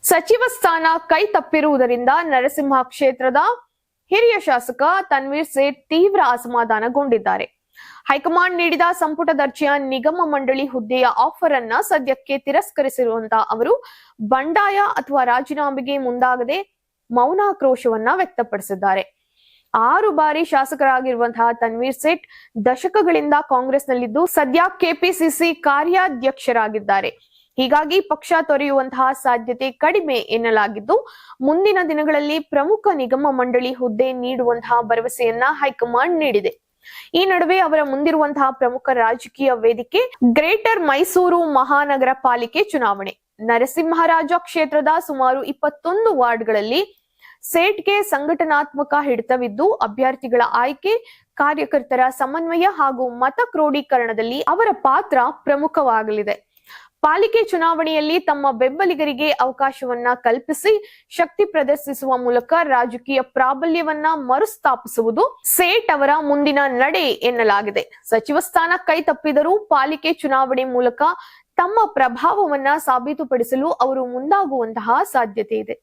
ಸಚಿವ ಸ್ಥಾನ ಕೈ ತಪ್ಪಿರುವುದರಿಂದ ನರಸಿಂಹ ಕ್ಷೇತ್ರದ ಹಿರಿಯ ಶಾಸಕ ತನ್ವೀರ್ ಸೇಠ್ ತೀವ್ರ ಅಸಮಾಧಾನಗೊಂಡಿದ್ದಾರೆ. ಹೈಕಮಾಂಡ್ ನೀಡಿದ ಸಂಪುಟ ದರ್ಜೆಯ ನಿಗಮ ಮಂಡಳಿ ಹುದ್ದೆಯ ಆಫರ್ ಅನ್ನ ಸದ್ಯಕ್ಕೆ ತಿರಸ್ಕರಿಸಿರುವಂತಹ ಅವರು ಬಂಡಾಯ ಅಥವಾ ರಾಜೀನಾಮೆಗೆ ಮುಂದಾಗದೆ ಮೌನಾಕ್ರೋಶವನ್ನ ವ್ಯಕ್ತಪಡಿಸಿದ್ದಾರೆ. 6 ಬಾರಿ ಶಾಸಕರಾಗಿರುವಂತಹ ತನ್ವೀರ್ ಸೇಠ್ ದಶಕಗಳಿಂದ ಕಾಂಗ್ರೆಸ್ನಲ್ಲಿದ್ದು ಸದ್ಯ ಕೆಪಿಸಿಸಿ ಕಾರ್ಯಾಧ್ಯಕ್ಷರಾಗಿದ್ದಾರೆ. ಹೀಗಾಗಿ ಪಕ್ಷ ತೊರೆಯುವಂತಹ ಸಾಧ್ಯತೆ ಕಡಿಮೆ ಎನ್ನಲಾಗಿದ್ದು, ಮುಂದಿನ ದಿನಗಳಲ್ಲಿ ಪ್ರಮುಖ ನಿಗಮ ಮಂಡಳಿ ಹುದ್ದೆ ನೀಡುವಂತಹ ಭರವಸೆಯನ್ನ ಹೈಕಮಾಂಡ್ ನೀಡಿದೆ. ಈ ನಡುವೆ ಅವರ ಮುಂದಿರುವಂತಹ ಪ್ರಮುಖ ರಾಜಕೀಯ ವೇದಿಕೆ ಗ್ರೇಟರ್ ಮೈಸೂರು ಮಹಾನಗರ ಪಾಲಿಕೆ ಚುನಾವಣೆ. ನರಸಿಂಹರಾಜ ಕ್ಷೇತ್ರದ ಸುಮಾರು 21 ವಾರ್ಡ್ಗಳಲ್ಲಿ ಸೇಟ್ಗೆ ಸಂಘಟನಾತ್ಮಕ ಹಿಡಿತವಿದ್ದು, ಅಭ್ಯರ್ಥಿಗಳ ಆಯ್ಕೆ, ಕಾರ್ಯಕರ್ತರ ಸಮನ್ವಯ ಹಾಗೂ ಮತ ಕ್ರೋಢೀಕರಣದಲ್ಲಿ ಅವರ ಪಾತ್ರ ಪ್ರಮುಖವಾಗಲಿದೆ. ಪಾಲಿಕೆ ಚುನಾವಣೆಯಲ್ಲಿ ತಮ್ಮ ಬೆಂಬಲಿಗರಿಗೆ ಅವಕಾಶವನ್ನ ಕಲ್ಪಿಸಿ ಶಕ್ತಿ ಪ್ರದರ್ಶಿಸುವ ಮೂಲಕ ರಾಜಕೀಯ ಪ್ರಾಬಲ್ಯವನ್ನ ಮರುಸ್ಥಾಪಿಸುವುದು ಸೇಠ್ ಅವರ ಮುಂದಿನ ನಡೆ ಎನ್ನಲಾಗಿದೆ. ಸಚಿವ ಸ್ಥಾನ ಕೈ ತಪ್ಪಿದರೂ ಪಾಲಿಕೆ ಚುನಾವಣೆ ಮೂಲಕ ತಮ್ಮ ಪ್ರಭಾವವನ್ನ ಸಾಬೀತುಪಡಿಸಲು ಅವರು ಮುಂದಾಗುವಂತಹ ಸಾಧ್ಯತೆ ಇದೆ.